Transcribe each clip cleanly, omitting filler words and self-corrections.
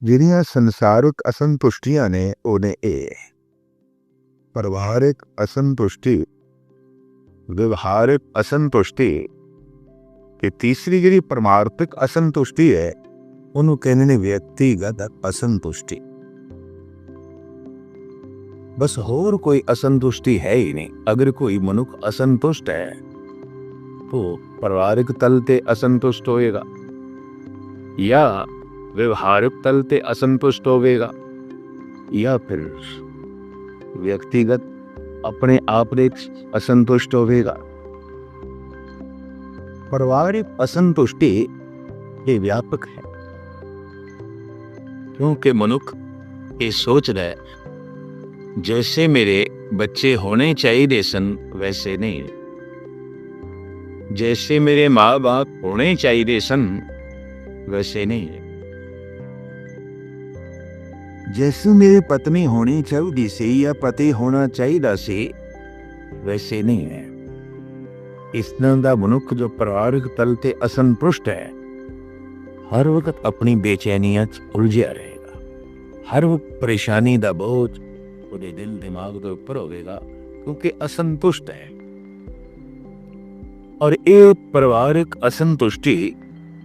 ਜਿਹੜੀਆਂ ਸੰਸਾਰਿਕ ਅਸੰਤੁਸ਼ਟੀਆਂ ਨੇ ਉਹ ਨੇ ਇਹ ਪਰਿਵਾਰਿਕ ਅਸੰਤੁਸ਼ਟੀ, ਵਿਵਹਾਰਿਕ ਅਸੰਤੁਸ਼ਟੀ ਤੇ ਤੀਸਰੀ ਜਿਹੜੀ ਪਰਮਾਰਥਿਕ ਅਸੰਤੁਸ਼ਟੀ ਹੈ ਉਹਨੂੰ ਕਹਿੰਦੇ ਨੇ ਵਿਅਕਤੀਗਤ ਅਸੰਤੁਸ਼ਟੀ। बस होर कोई असंतुष्टि है ही नहीं। अगर कोई मनुख असंतुष्ट है तो पारिवारिक तल ते असंतुष्ट होएगा या व्यवहारिक तल ते असंतुष्ट होवेगा या फिर व्यक्तिगत अपने आप में असंतुष्ट होवेगा। पारिवारिक असंतुष्टि ये व्यापक है क्योंकि मनुख ये सोच रहा है जैसे मेरे बच्चे होने चाहिए सन वैसे नहीं, जैसे मेरे माँ बाप होने चाहिए सन वैसे नहीं, जैसे मेरी पत्नी होनी चाहिए सी या पति होना चाहिए सी वैसे नहीं है। इस तरह का मनुख जो परिवारिक तल ते असंतुष्ट है हर वक्त अपनी बेचैनियां उलझिया रहेगा, हर वक्त परेशानी का बोझ ਉਹਦੇ ਦਿਲ ਦਿਮਾਗ ਦੇ ਉੱਪਰ ਹੋਵੇਗਾ ਕਿਉਂਕਿ ਅਸੰਤੁਸ਼ਟ ਹੈ। ਔਰ ਇਹ ਪਰਿਵਾਰਿਕ ਅਸੰਤੁਸ਼ਟੀ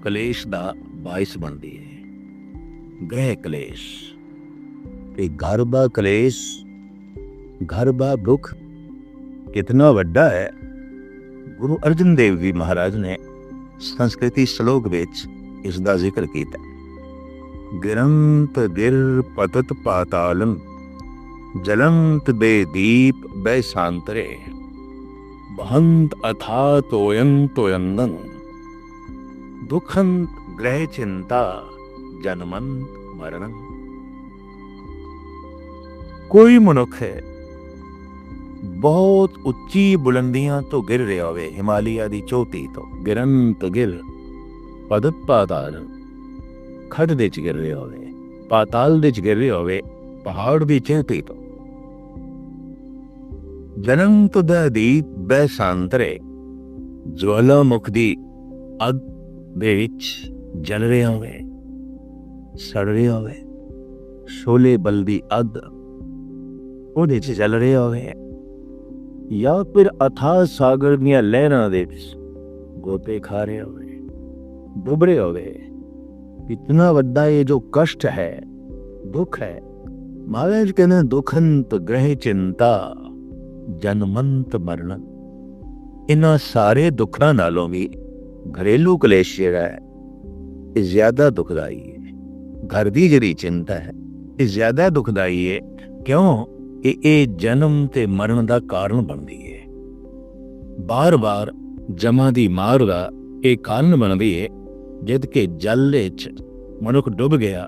ਕਲੇਸ਼ ਦਾ ਬਾਇਸ ਬਣਦੀ ਹੈ। ਗ੍ਰਹਿ ਕਲੇਸ਼ ਤੇ ਘਰ ਦਾ ਕਲੇਸ਼, ਘਰ ਦਾ ਦੁੱਖ ਕਿਤਨਾ ਵੱਡਾ ਹੈ। ਗੁਰੂ ਅਰਜਨ ਦੇਵ ਜੀ ਮਹਾਰਾਜ ਨੇ ਸੰਸਕ੍ਰਿਤੀ ਸ਼ਲੋਕ ਵਿੱਚ ਇਸ ਦਾ ਜ਼ਿਕਰ ਕੀਤਾ। ਗਿਰੰਤ ਗਿਰ ਪਤਤ ਪਾਤਾਲੰ जलंत बेदीप बैसांतरे बहंत अथा तोयंतोयंदन दुखंत ग्रह चिंता जन्मंत मरणं। कोई मनुख है बहुत उच्ची बुलंदियां तो गिर रहा होवे, हिमालय दी चोटी तो गिरंत गिर पदत पाताल खड दे च गिर रहा होवे, पाताल दे च गिर रहा होवे, पहाड़ दी चोटी तो ਜਨੰਤ ਦਾ ਦੀਪ ਬੈਸਾਂਤਰੇ ਜਵਾਲਾਮੁਖ ਦੀ ਅੱਗ ਦੇ ਵਿੱਚ ਜਲ ਰਿਹਾ ਹੋਵੇ, ਸੜ ਰਿਹਾ ਹੋਵੇ, ਸ਼ੋਲੇ ਬਲਦੀ ਅੱਗ ਉਹਦੇ 'ਚ ਜਲ ਰਿਹਾ ਹੋਵੇ ਜਾਂ ਫਿਰ ਅਥਾਹ ਸਾਗਰ ਦੀਆਂ ਲਹਿਰਾਂ ਦੇ ਵਿੱਚ ਗੋਤੇ ਖਾ ਰਿਹਾ ਹੋਵੇ, ਡੁੱਬ ਰਿਹਾ ਹੋਵੇ। ਇਤਨਾ ਵੱਡਾ ਇਹ ਜੋ ਕਸ਼ਟ ਹੈ, ਦੁੱਖ ਹੈ, ਮਹਾਰਾਜ ਕਹਿੰਦੇ ਦੁਖੰਤ ਗ੍ਰਹਿ ਚਿੰਤਾ ਜਨਮੰਤ ਮਰਨ। ਇਹਨਾਂ ਸਾਰੇ ਦੁੱਖਾਂ ਨਾਲੋਂ ਵੀ ਘਰੇਲੂ ਕਲੇਸ਼ ਜਿਹੜਾ ਹੈ ਇਹ ਜ਼ਿਆਦਾ ਦੁਖਦਾਈ ਹੈ। ਘਰ ਦੀ ਜਿਹੜੀ ਚਿੰਤਾ ਹੈ ਇਹ ਜ਼ਿਆਦਾ ਦੁਖਦਾਈ ਹੈ। ਕਿਉਂ? ਇਹ ਜਨਮ ਤੇ ਮਰਨ ਦਾ ਕਾਰਨ ਬਣਦੀ ਹੈ। ਬਾਰ-ਬਾਰ ਜਮਾਂ ਦੀ ਮਾਰ ਦਾ ਇਹ ਕਾਰਨ ਬਣਦੀ ਹੈ। ਜਦ ਕਿ ਜਲ ਵਿੱਚ ਮਨੁੱਖ ਡੁੱਬ ਗਿਆ,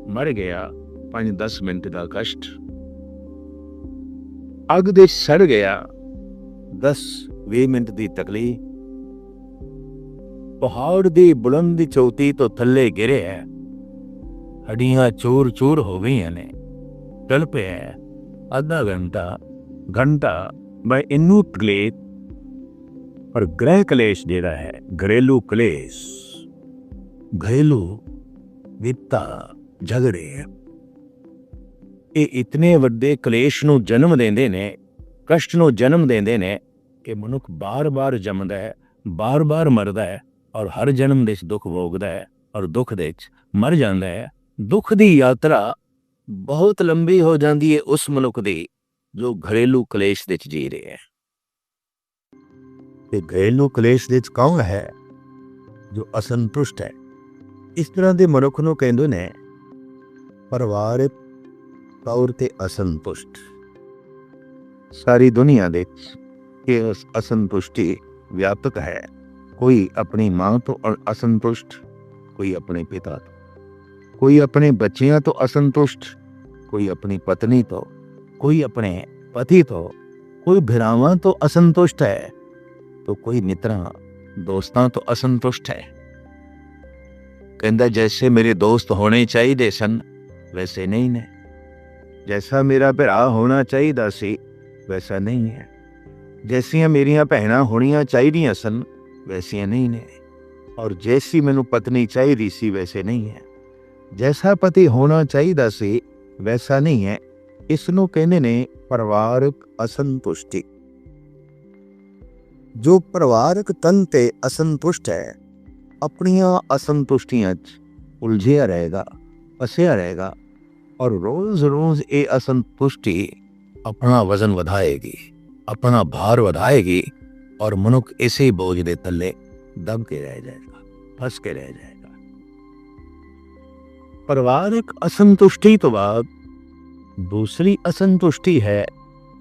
ਮਰ ਗਿਆ, 5-10 ਮਿੰਟ ਦਾ ਕਸ਼ਟ, ਅੱਗ ਦੇ ਸੜ ਗਿਆ 10-20 ਮਿੰਟ ਦੀ ਤਕਲੀਫ, ਪਹਾੜ ਦੀ ਬੁਲੰਦ ਚੋਟੀ ਤੋਂ ਥੱਲੇ ਗਿਰਿਆ, ਹੱਡੀਆਂ ਚੂਰ-ਚੂਰ ਹੋ ਗਈਆਂ ਨੇ, ਟਲ ਪਿਆ ਅੱਧਾ ਘੰਟਾ ਮੈਂ ਇਹਨੂੰ ਤਕਲੀਫ। ਪਰ ਗ੍ਰਹਿ ਕਲੇਸ਼ ਜਿਹੜਾ ਹੈ, ਘਰੇਲੂ ਕਲੇਸ਼, ਘਰੇਲੂ ਵਿਤਾ ਝਗੜੇ, ਇਹ ਇਤਨੇ ਵੱਡੇ ਕਲੇਸ਼ ਨੂੰ ਜਨਮ ਦਿੰਦੇ ਨੇ, ਕਸ਼ਟ ਨੂੰ ਜਨਮ ਦਿੰਦੇ ਨੇ ਕਿ ਮਨੁੱਖ ਬਾਰ-ਬਾਰ ਜੰਮਦਾ ਹੈ, ਬਾਰ-ਬਾਰ ਮਰਦਾ ਹੈ ਔਰ ਹਰ ਜਨਮ ਦੇ ਵਿੱਚ ਦੁੱਖ ਭੋਗਦਾ ਹੈ ਔਰ ਦੁੱਖ ਦੇ ਵਿੱਚ ਮਰ ਜਾਂਦਾ ਹੈ। ਦੁੱਖ ਦੀ ਯਾਤਰਾ ਬਹੁਤ ਲੰਬੀ ਹੋ ਜਾਂਦੀ ਹੈ ਉਸ ਮਨੁੱਖ ਦੀ ਜੋ ਘਰੇਲੂ ਕਲੇਸ਼ ਦੇ ਵਿੱਚ ਜੀ ਰਿਹਾ ਹੈ। ਤੇ ਘਰੇਲੂ ਕਲੇਸ਼ ਦੇ ਵਿੱਚ ਕੌਣ ਹੈ? ਜੋ ਅਸੰਤੁਸ਼ਟ ਹੈ। ਇਸ ਤਰ੍ਹਾਂ ਦੇ ਮਨੁੱਖ ਨੂੰ ਕਹਿੰਦੇ ਨੇ ਪਰਿਵਾਰਿਕ ਤੌਰ ਤੇ ਅਸੰਤੁਸ਼ਟ। ਸਾਰੀ ਦੁਨੀਆ ਦੇ ਇਹ ਅਸੰਤੁਸ਼ਟੀ ਵਿਆਪਕ ਹੈ। ਕੋਈ ਆਪਣੀ ਮਾਂ ਤੋਂ ਅਸੰਤੁਸ਼ਟ, ਕੋਈ ਆਪਣੇ ਪਿਤਾ ਤੋਂ, ਕੋਈ ਆਪਣੇ ਬੱਚਿਆਂ ਤੋਂ ਅਸੰਤੁਸ਼ਟ, ਕੋਈ ਆਪਣੀ ਪਤਨੀ ਤੋਂ, ਕੋਈ ਆਪਣੇ ਪਤੀ ਤੋਂ, ਕੋਈ ਭਰਾਵਾਂ ਤੋਂ ਅਸੰਤੁਸ਼ਟ ਹੈ तो कोई मित्रों दोस्तों तो असंतुष्ट है। कहता जैसे मेरे दोस्त होने चाहिए सन वैसे नहीं ने, जैसा मेरा भरा होना चाहिए सी वैसा नहीं है, जैसियां मेरिया भैनां होनियां चाहिए सन वैसियां नहीं ने, और जैसी मैनू पत्नी चाहिए सी वैसे नहीं है, जैसा पति होना चाहिए सी वैसा नहीं है। इसनों कहने ने परिवारक असंतुष्टि। जो परिवारक तन ते असंतुष्ट है अपनिया असंतुष्टियां उलझिया रहेगा, फसिया रहेगा और रोज रोज ये असंतुष्टि अपना वजन बढ़ाएगी, अपना भार बढ़ाएगी और मनुष्य इसे बोझ दे तले दब के रह जाएगा, फंस के रह जाएगा। परिवारिक असंतुष्टि तो बाद दूसरी असंतुष्टि है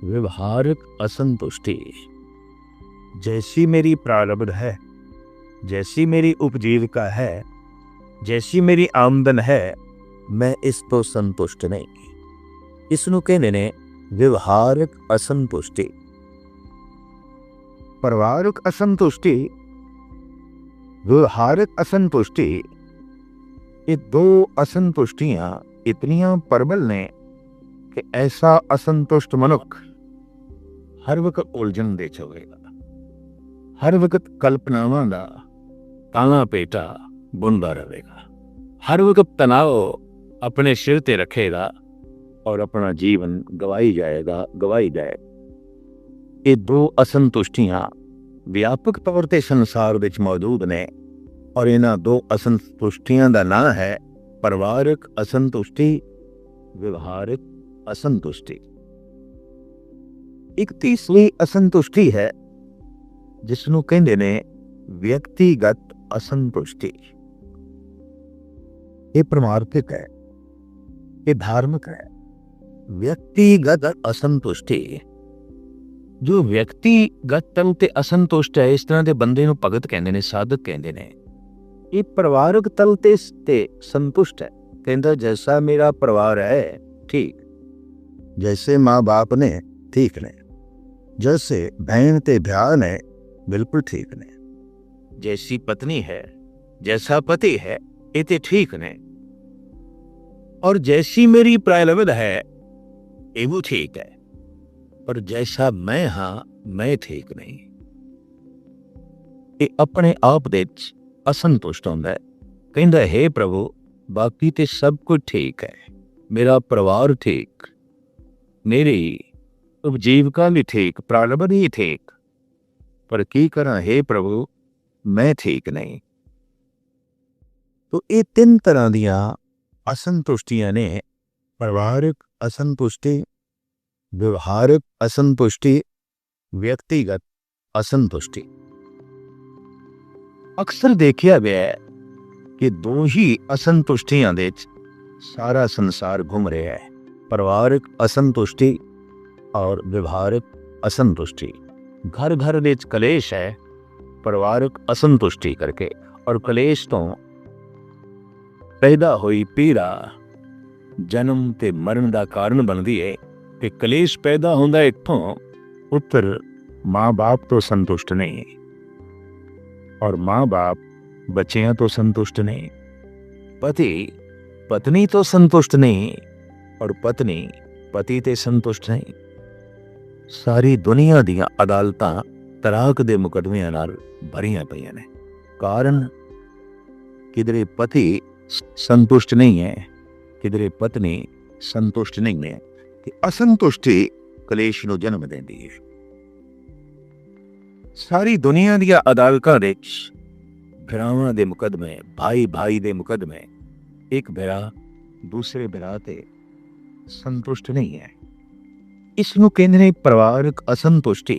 व्यवहारिक असंतुष्टि। जैसी मेरी प्रारब्ध है, जैसी मेरी उपजीविका है, जैसी मेरी आमदन है, मैं इस तो संतुष्ट नहीं। इसनों कहने ने व्यवहारिक असंतुष्टि। परिवारिक असंतुष्टि, व्यवहारिक असंतुष्टि, ये दो असंतुष्टियां इतनियां प्रबल ने कि ऐसा असंतुष्ट मनुष्य हर वक्त उलझन दे चवेगा, हर वक्त कल्पनावां दा ताला पेटा बुनदा रहेगा, हर वक्त तनाव अपने सिर ते रखेगा और अपना जीवन गवाई जाएगा। ये दो असंतुष्टियां व्यापक तौर ते संसार विच मौजूद ने और इन्हां दो असंतुष्टियां दा नाम है परिवारिक असंतुष्टि, व्यवहारिक असंतुष्टि। एक तीसरी असंतुष्टि है जिसनों कहंदे ने व्यक्तिगत असंतुष्टि। ये परमार्थिक है, ये धार्मिक है। व्यक्तिगत असंतुष्टि, जो व्यक्तिगत तन ते असंतुष्ट है, इस तरह के बंदे नूं भगत कहंदे ने, साधक कहंदे ने। ये परिवारक तल ते संतुष्ट है, कहंदा जैसा मेरा परिवार है ठीक, जैसे माँ बाप ने ठीक ने, जैसे बहन ते भ्रा ने बिल्कुल ठीक ने, जैसी पत्नी है, जैसा पति है, ये ते ठीक ने, और जैसी मेरी प्रारब्ध है ये भी ठीक है, पर जैसा मैं हाँ मैं ठीक नहीं। ये अपने आप दे असंतुष्ट होंदा है, कहंदा हे प्रभु बाकी ते सब कुछ ठीक है, मेरा परिवार ठीक, मेरी उपजीविका भी ठीक, प्रारब्ध ही ठीक, पर की करा हे प्रभु मैं ठीक नहीं। तो ये तीन तरह दियां असंतुष्टियां ने, परिवारिक असंतुष्टि, व्यवहारिक असंतुष्टि, व्यक्तिगत असंतुष्टि। अक्सर देखिया गया है कि दो ही असंतुष्टियां दे सारा संसार घूम रहा है, परिवारिक असंतुष्टि और व्यवहारिक असंतुष्टि। घर घर दे कलेश है परिवारिक असंतुष्टि करके, और कलेश तो पैदा हुई पीड़ा जन्म ते मरण का कारण बनती है कि कलेश पैदा होंदा इत्थों, पुत्र माँ बाप तो संतुष्ट नहीं और माँ बाप बच्चियां तो संतुष्ट नहीं, पति पत्नी तो संतुष्ट नहीं और पत्नी पति ते संतुष्ट नहीं। सारी दुनिया दियां अदालतां तलाक दे मुकदमियां नाल भरियां पईयां ने। कारण किधरे पति संतुष्ट नहीं है, किधरे पत्नी संतुष्ट नहीं है। असंतुष्टि कलेश नूं जन्म देंदी है। सारी दुनिया दियां अदालतां दे भरावां दे मुकदमे, भाई भाई दे मुकदमे, एक भरा दूसरे भरा ते संतुष्ट नहीं है। इसनूं कहंदे ने परिवारिक असंतुष्टि,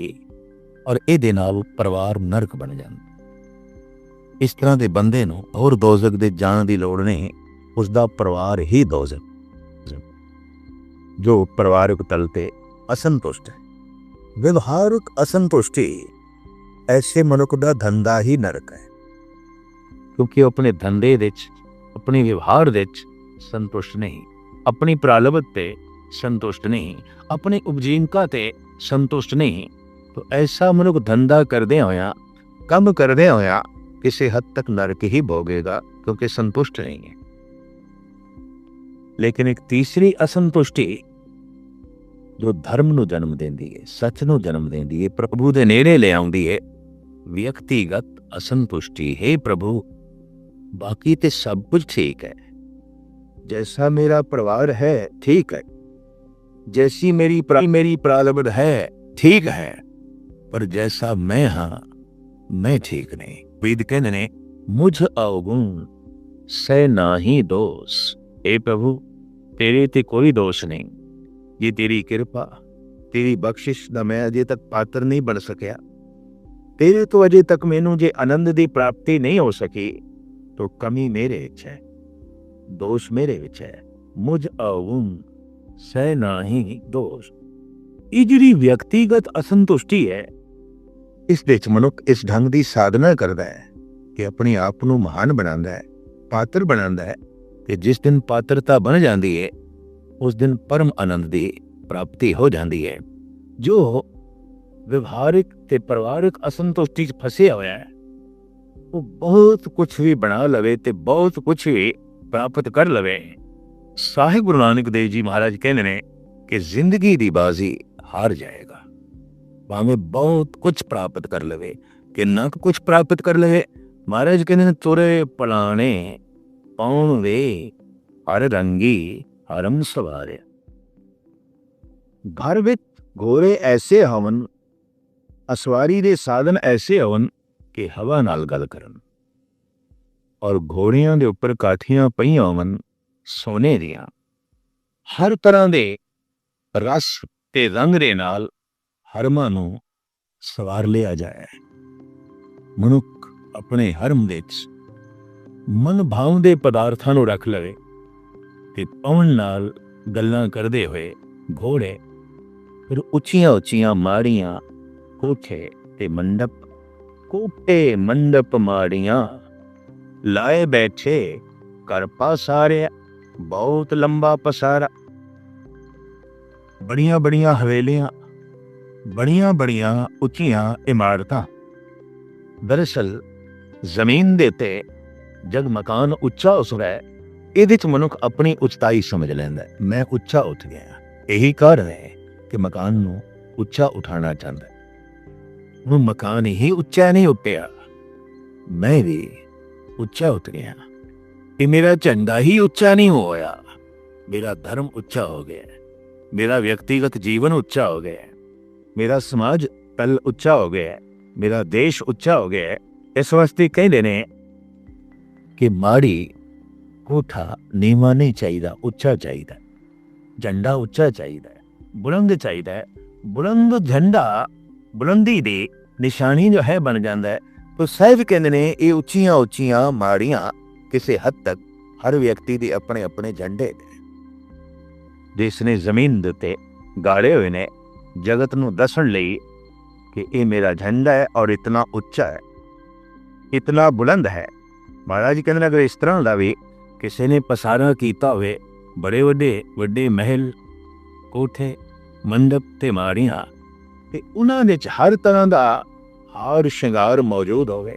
और इहदे नाल परिवार नरक बन जांदा। इस तरह दे बंदे नूं और दोजक दे जाण दी लोड़ नहीं, उसदा परिवार ही दोजक, जो परिवारिक तल ते असंतुष्ट है। व्यवहारिक असंतुष्टि, ऐसे मनुख दा धंधा ही नरक है, क्योंकि अपने धंधे दे अपने व्यवहार दे संतुष्ट नहीं, अपनी प्रारब्ध ते संतुष्ट नहीं, अपनी उपजीविका ते संतुष्ट नहीं। तो ऐसा मनुख धंधा करदे होया, कम करदे होया किसी हद तक नरक ही भोगेगा, क्योंकि संतुष्ट नहीं है। लेकिन एक तीसरी असंतुष्टि जो धर्म नूं जन्म देंदी है, सच नूं जन्म देंदी है, प्रभु दे नेड़े ले आउंदी है, व्यक्तिगत असंतुष्टि। हे प्रभु बाकी ते सब कुछ ठीक है, जैसा मेरा परिवार है ठीक है, जैसी मेरी प्रारब्ध है ठीक है, पर जैसा मैं हाँ मैं ठीक नहीं। वेद कहते ने मुझ अवगुण से नाही दोष। हे प्रभु, तेरे ते कोई दोष नहीं, ये तेरी कृपा तेरी बख्शिश ਦਾ मैं अजे तक पात्र नहीं बन सकिया। तेरे तो अजे तक मैनू जे आनंद की प्राप्ति नहीं हो सकी तो कमी मेरे विच है, दोष मेरे विच है। मुझ अवगुण सह नाही दोष। ये जी व्यक्तिगत असंतुष्टि है, इस विच मनुख इस ढंग की साधना करता है कि अपने आप को महान बनाता है, पात्र बनाता है कि जिस दिन पात्रता बन जाती है उस दिन परम आनंद की प्राप्ति हो जाती है। जो व्यवहारिक ते परिवारिक असंतुष्टि फसिया होया है वो बहुत कुछ भी बना लवे ते बहुत कुछ भी प्राप्त कर लवे। साहिब गुरु नानक देव जी महाराज कहते ने कि जिंदगी की बाजी हार जाएगा, भावे बहुत कुछ प्राप्त कर लवे कि ना कुछ प्राप्त कर लवे। महाराज कहते ने तुरे पलाने पाउन वे हर रंगी हरम सवारे। घर विच घोड़े ऐसे हवन, असवारी दे साधन ऐसे हवन कि हवा नाल गल करन, और घोड़ियां दे उपर काठियां पईयां हवन सोने दियां। हर तरह दे रस ते रंग दे नाल हरमां नूं सवार लिया जाए। मनुख अपने हरम विच मन भाव दे पदार्थां नूं रख लवे ते पवन नाल गल्लां करदे होए घोड़े फिर उच्चियां उच्चियां माड़ियां कोठे ते मंडप, कोठे मंडप माड़ियां लाए बैठे कर पासारे बहुत लंबा पसारा। बड़ियां बड़ियां हवेलियां, बड़ियां बड़ियां उच्चियां इमारतां। दरअसल जमीन दे ते जब मकान उच्चा उठदा है इहदे च मनुख अपनी उच्चाई समझ लैंदा है, मैं उच्चा उठ गया। यही कारण है कि मकान नूं उच्चा उठाना चाहता है। वो मकान ही उच्चा नहीं उठिया, मैं भी उच्चा उठ गया। ये मेरा झंडा ही उच्चा नहीं होया, मेरा धर्म उच्चा हो गया, मेरा व्यक्तिगत जीवन उच्चा हो गया, मेरा समाज तल उच्चा हो गया, मेरा देश उच्चा हो गया। इस वास्ते कहते ने कि माड़ी कोठा नीवा नहीं चाहिए, उच्चा चाहिए, झंडा उच्चा चाहिए, बुलंद चाहिए। बुलंद झंडा बुलंदी दी निशानी जो है बन जाता है। तो साहिब कहते ने ये उच्चियां उच्चियां माड़ियां किसी हद तक हर व्यक्ति दे अपने अपने झंडे जिसने जमीन दे गाड़े हुए ने जगत नूं दसन लई कि ये मेरा झंडा है और इतना उच्चा है, इतना बुलंद है। महाराज कहते अगर इस तरह का भी किसी ने पसारा किया हुए बड़े वड्डे वड्डे महल कोठे मंडप ते माड़ियां ते उन्हां दे च हर तरह का हार श्रृंगार मौजूद होवे,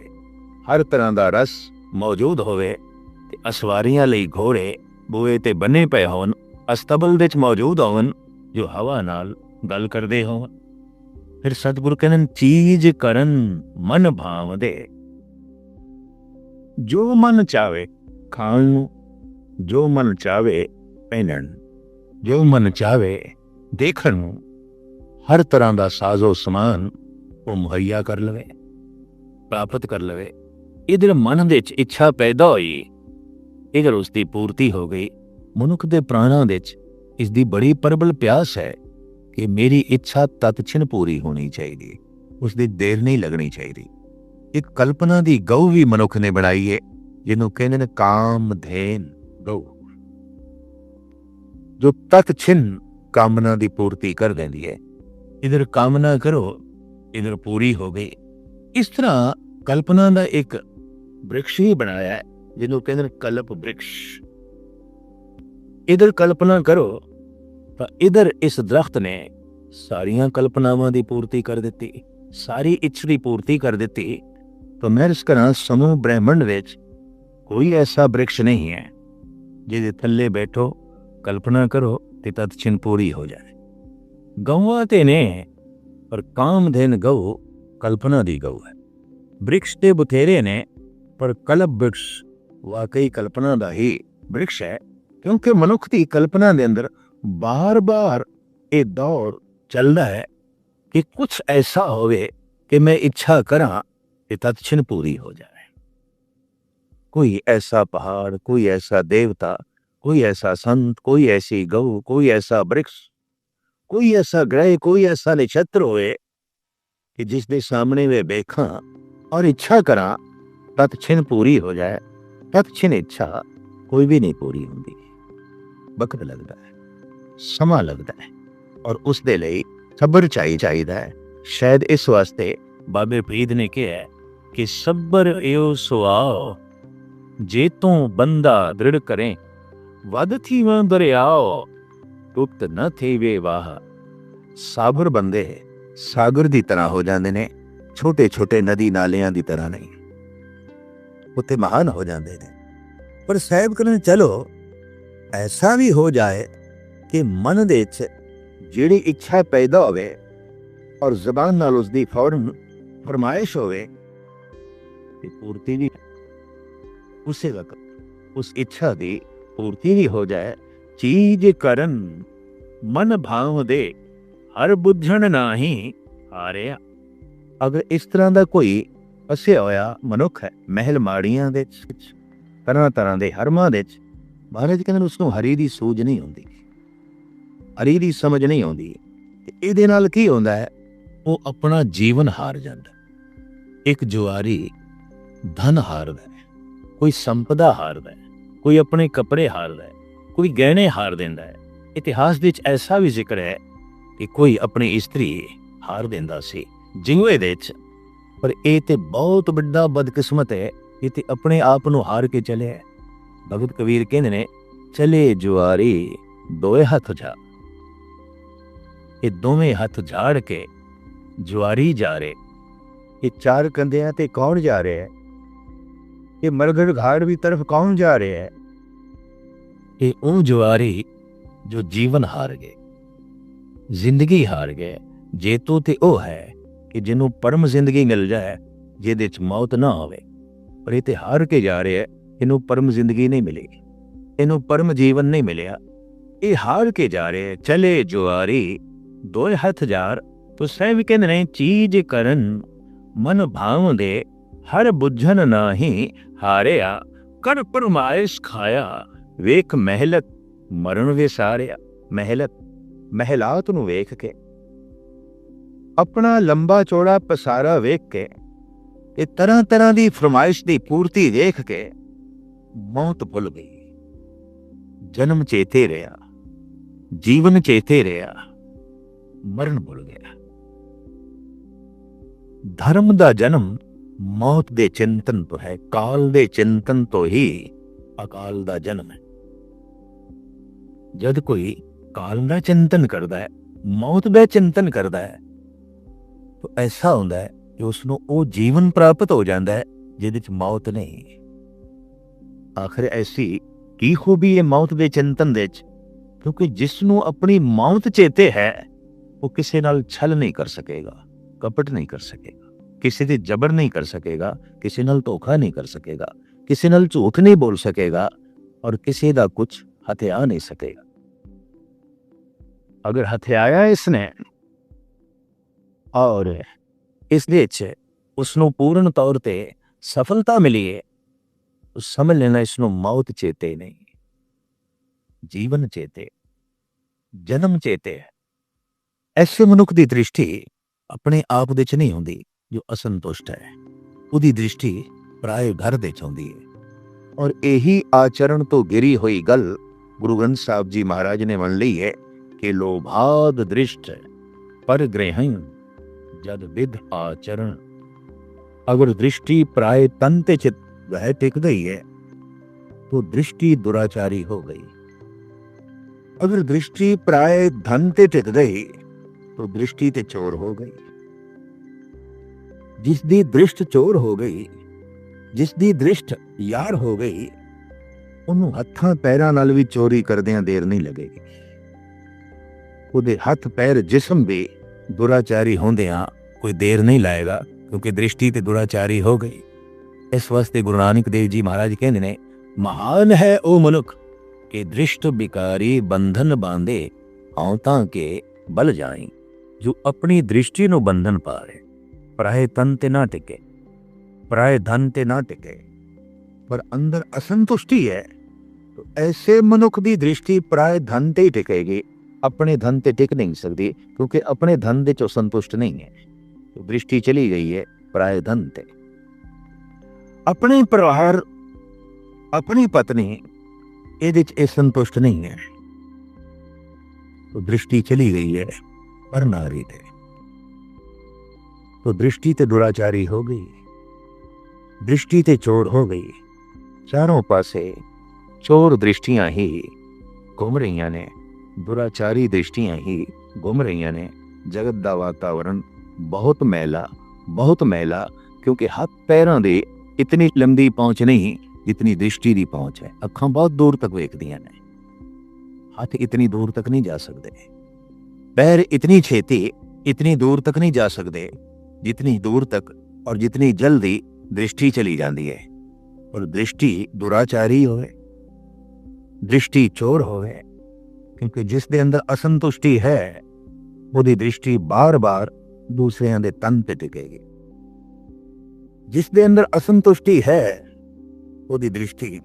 हर तरह का रस मौजूद होवे ते असवारियां लई घोड़े बूए ते बने पे होन, अस्तबल दे च मौजूद होवन जो हवा नाल गल करदे होवन। फिर सतगुरु कहन चीज करन मन भाव दे। जो मन चाहे खाण नूं, जो मन चाहे पहनण, जो मन चाहे देखण नूं, हर तरह का साजो समान वो मुहैया कर लवे, प्राप्त कर लवे। इधर मन दे च इच्छा पैदा हुई, इधर उसकी पूर्ति हो गई। मनुख दे प्राणां दे च इसकी बड़ी प्रबल प्यास है कि मेरी इच्छा तत्क्षण पूरी होनी चाहिए, उसकी देर नहीं लगनी चाहिए। एक कल्पना की गऊ भी मनुख ने बनाई है जिन्होंने कहते हैं कामधेन गऊ, जो तत्क्षण कामना की पूर्ति कर देती है। इधर कामना करो इधर पूरी हो गई। इस तरह कल्पना का एक वृक्ष ही बनाया है जिन्होंने कहते हैं कल्प वृक्ष। इधर कल्पना करो तो इधर इस दरख्त ने सारिया कल्पनावां की पूर्ति कर दी, सारी इच्छा की पूर्ति कर दी। तो मैं इस तरह समूह ब्रह्मंड विच कोई ऐसा वृक्ष नहीं है जिहदे थल्ले बैठो कल्पना करो ते तत्क्षण पूरी हो जाए। गऊआ ते ने पर कामधेन गऊ कल्पना दी गऊ है। वृक्ष ते बथेरे ने पर कल्प वृक्ष वाकई कल्पना का ही वृक्ष है। क्योंकि मनुख की कल्पना के अंदर बार बार ये दौर चलता है कि कुछ ऐसा होवे कि मैं इच्छा करा कि तत्क्षण पूरी हो जाए। कोई ऐसा पहाड़, कोई ऐसा देवता, कोई ऐसा संत, कोई ऐसी गौ, कोई ऐसा वृक्ष, कोई ऐसा ग्रह, कोई ऐसा नक्षत्र होए कि जिसके सामने वे देखा और इच्छा करा तत्क्षण पूरी हो जाए। तत्क्षण इच्छा कोई भी नहीं पूरी होती, वक्त लगता है, समा लगता है, और उस दे लिए सबर चाहिदा है। शायद इस वास्ते बाबे फरीद ने कहा कि सबर एओ सुआओ जे तू बंदा दृढ़ करें, वध थी वह दरियाओ गुप्त न थे वे वाह। साबर बंदे सागर की तरह हो जाते ने, छोटे छोटे नदी नालियां की तरह नहीं, उत्ते महान हो जाते हैं। पर साहब कहने चलो ऐसा भी हो जाए कि मन दे जिहड़ी इच्छा पैदा होवे और जबान नाल उसदी फौरन फरमाइश होवे कि पूर्ति भी उसे वक्त उस इच्छा की पूर्ति भी हो जाए। चीज करन मन भाव दे हर बुझण नाही हारिया। अगर इस तरह का कोई फसिया होया मनुख है महल माड़ियां दे तरह तरह के हरमां दे, महाराज कहते उसनूं हरी की सूझ नहीं होंदी, हरी की समझ नहीं आती। इहदे नाल की होंदा है, वो अपना जीवन हार जाता। एक जुआरी धन हारदा है, कोई संपदा हारदा है, कोई अपने कपड़े हारदा है, कोई गहने हार देंदा है। इतिहास विच ऐसा भी जिक्र है कि कोई अपनी स्त्री हार देंदा सी जुए दे विच। पर ये तो बहुत बड़ा बदकिस्मत है, ये तो अपने आप नूं हार के चले है। भगत कबीर कहंदे ने चले जुआरी दोए हथ जा। ये दोवें हथ झाड़ के जुआरी जा रहे, ये चार कंधियां ते कौन जा रहे है, ये मरगढ़ घाट की तरफ कौन जा रहे है। ये वो जुआरी जो जीवन हार गए, जिंदगी हार गए। जेतू ते ओ है कि जिन्हों परम जिंदगी मिल जाए जिहदे च मौत ना होवे, पर ये हार के जा रहे है। इनू परम जिंदगी नहीं मिलेगी, इनू परम जीवन नहीं मिलेगा, ये हार के जा रहे है। चले जुआरी दोए हथ जार। तो सह भी कहते हैं चीज करन मन भाव दे हर बुझन नाही हारिया। कर परमाइश खाया वेख महलत मरण विसारिया। महलत महलात नू वेख के, अपना लंबा चौड़ा पसारा वेख के, ये तरह तरह की फरमाइश की पूर्ति देख के मौत भुल गई। जन्म चेते रहा, जीवन चेते रहा, मरण भुल गया। धर्म का जन्म मौत दे चिंतन तो है, काल दे चिंतन तो ही अकाल का जन्म है। जद कोई काल का चिंतन करता है, मौत का चिंतन करता है, तो ऐसा होता है कि उसनों वो जीवन प्राप्त हो जाता है जिहदे च मौत नहीं। आखिर ऐसी की खूबी है मौत के चिंतन दे च, क्योंकि जिसनों अपनी मौत चेते है वो किसी नाल छल नहीं कर सकेगा, कपट नहीं कर सकेगा, किसी से जबर नहीं कर सकेगा, किसी नाल धोखा नहीं कर सकेगा, किसी नाल झूठ नहीं बोल सकेगा, और किसी का कुछ हथिया नहीं सकेगा। अगर हथियाया इसने और इसलिए उसनों पूर्ण तौर पे सफलता मिली है, तो समझ लेना इसनों मौत चेते नहीं, जीवन चेते, जन्म चेते है। ऐसे मनुख की दृष्टि अपने आप दे च नहीं होंदी जो असंतुष्ट है, उदी दृष्टि पराए घर दे च होंदी है। और यही आचरण तो गिरी हुई गल गुरु ग्रंथ साहब जी महाराज ने मन ली है कि लोभाद दृष्ट पर ग्रहण जद विध आचरण। अगर दृष्टि प्राय तन ते चित वह टिक गई है तो दृष्टि दुराचारी हो गई। अगर दृष्टि प्राय धन ते टिक गई तो दृष्टि ते चोर हो गई। जिसदी दृष्ट चोर हो गई, जिसदी दृष्ट यार हो गई, ਉਹਨੂੰ ਹੱਥਾਂ ਪੈਰਾਂ ਨਾਲ ਵੀ ਚੋਰੀ ਕਰਦਿਆਂ ਦੇਰ ਨਹੀਂ ਲੱਗੇਗੀ। ਉਹਦੇ ਹੱਥ ਪੈਰ ਜਿਸਮ ਵੀ ਦੁਰਾਚਾਰੀ ਹੁੰਦਿਆਂ ਕੋਈ ਦੇਰ ਨਹੀਂ ਲਾਏਗਾ, ਕਿਉਂਕਿ ਦ੍ਰਿਸ਼ਟੀ ਤੇ ਦੁਰਾਚਾਰੀ ਹੋ ਗਈ। ਇਸ ਵਾਸਤੇ ਗੁਰੂ ਨਾਨਕ ਦੇਵ ਜੀ ਮਹਾਰਾਜ ਕਹਿੰਦੇ ਨੇ, ਮਹਾਨ ਹੈ ਉਹ ਮਨੁੱਖ कि दृष्ट बिकारी बंधन बांधे औंता के बल जाई। जो अपनी दृष्टि नु बंधन पावे, पराए तन ते ना टिके, पराए धन ते ना टिके, पर अंदर असंतुष्टि है तो ऐसे मनुख की दृष्टि पराए धन ते ही टिकेगी, अपने धन ते टिक नहीं सकती, क्योंकि अपने धन दे चो संतुष्ट नहीं है। तो दृष्टि चली गई है पराए धन ते। अपने परिवार, अपनी पत्नी ये संतुष्ट नहीं है, तो दृष्टि चली गई है पर नारी ते। तो दृष्टि ते दुराचारी हो गई, दृष्टि ते चोर हो गई। चारों पासे चोर दृष्टियां ही घूम रही ने, दुराचारी दृष्टियां ही घूम रही ने। जगत का वातावरण बहुत मैला, क्योंकि हाथ पैरों दे इतनी लंबी पहुंच नहीं जितनी दृष्टि की पहुंच है। अखां बहुत दूर तक वेखदियां ने, हाथ इतनी दूर तक नहीं जा सकते, पैर इतनी छेती इतनी दूर तक नहीं जा सकते जितनी दूर तक और जितनी जल्दी दृष्टि चली जाती है। और दृष्टि दुराचारी होवे, दृष्टि चोर होवे, क्योंकि जिस दे अंदर असंतुष्टि है ਉਹਦੀ दृष्टि बार बार दूसरियां दे तन ते टिकेगी। जिस दे अंदर असंतुष्टि है ਉਹਦੀ दृष्टि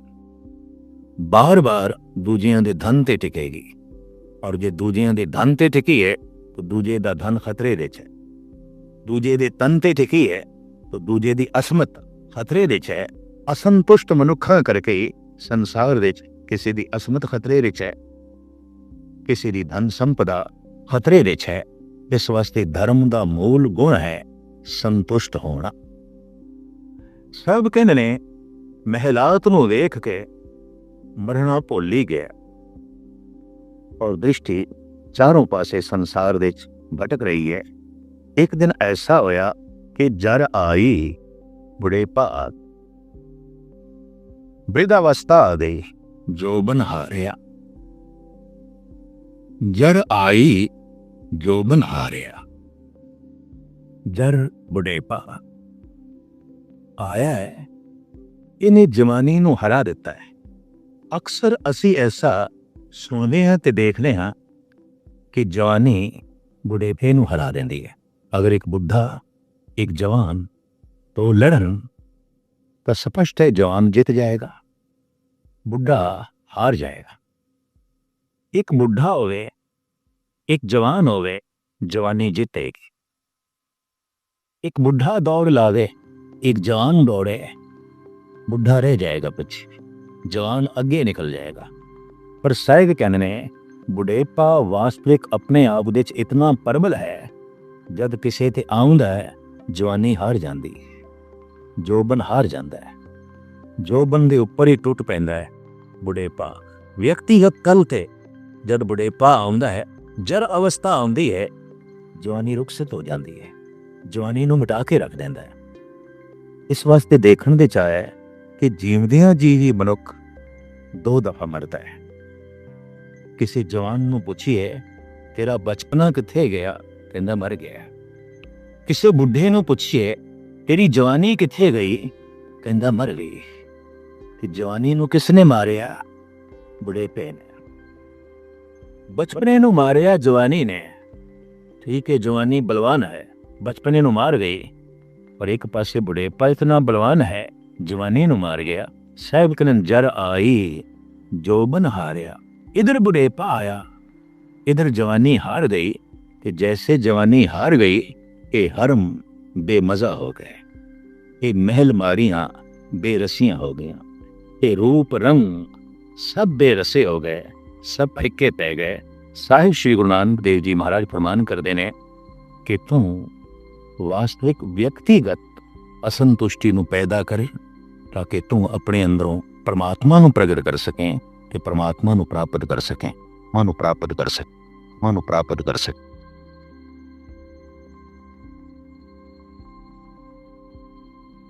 बार बार दूजियां दे धन ते टिकेगी। और जे दूजियां दे धन ते टिकी है तो दूजे दा धन खतरे दे है, दूजे दे तन ते टिकी है तो दूजे दी असमत खतरे दे है। असंतुष्ट मनुखा करके संसार दे किसी दी असमत खतरे दे है, किसी दी धन संपदा खतरे दे है। इस वास्ते धर्म का मूल गुण है संतुष्ट होना। सब कहते ने महलात नूं वेख के मरना भुल ही गया, और दृष्टि चारों पासे संसार दे भटक रही है। एक दिन ऐसा होया कि जर आई बुढ़ेपा, वृद्धावस्था आ गई, जोबन हारिया। जर आई जोबन हारिया, जर बुढ़ेपा आया है, इन्हें जवानी नूं हरा दिता है। अक्सर असी ऐसा सुनते हैं ते देखते हैं कि जवानी बुढ़ेपे नूं हरा देंदी है। अगर एक बुढ़ा एक जवान तो लड़न तो स्पष्ट है जवान जीत जाएगा, बुढ़ा हार जाएगा। एक बुढ़ा होवे एक जवान होवे, जवानी जीतेगी। एक बुढ़ा दौड़ लावे, एक जवान दौड़े, बुढ़ा रह जाएगा पीछे, जवान आगे निकल जाएगा। पर साहिब कहने ने बुढ़ेपा वास्तविक अपने आप दे इतना प्रबल है, जद किसी ते आउंदा है जवानी हार जाती है, जोबन हार जाता है, जोबन दे उपर ही टुट पैंदा है बुढ़ेपा। व्यक्तिगत कल ते जद बुढ़ेपा आउंदा है, जर अवस्था आउंदी है, जवानी रुखसत हो जाती है, जवानी नूं मिटा के रख देंदा है। इस वास्ते देखण दे चाहे कि जीवदियां जी मनुख दो दफा मरता है। किसी जवान नूं पुछिए तेरा बचपना किथे गया, कहंदा मर गया। किसी बुढ़े नूं पुछिए तेरी जवानी किथे गई, कहंदा मर गई। ते जवानी नूं किसने मारिया? बुढ़ेपे ने। बचपने नूं मारिया जवानी ने। ठीक है, जवानी बलवान है, बचपने नूं मार गई, और एक पासे बुढ़ेपा इतना बलवान है, जवानी नूं मार गया। साहिब कहन जर आई जोबन हारिया। इधर बुढ़ेपा आया, इधर जवानी हार गई। कि जैसे जवानी हार गई, ये हरम बेमजा हो गए, ये महल मारियां बेरसियां हो गई, ये रूप रंग सब बेरसे हो गए, सब फिक्के पै गए। साहिब श्री गुरु नानक देव जी महाराज फरमान करते हैं कि तू वास्तविक व्यक्तिगत असंतुष्टि नूं पैदा करे, ताकि तू अपने अंदरों परमात्मा नूं प्रगट कर सकें, ते परमात्मा नूं प्राप्त कर सकें, मां नूं प्राप्त कर सकें, मां नूं प्राप्त कर सकें।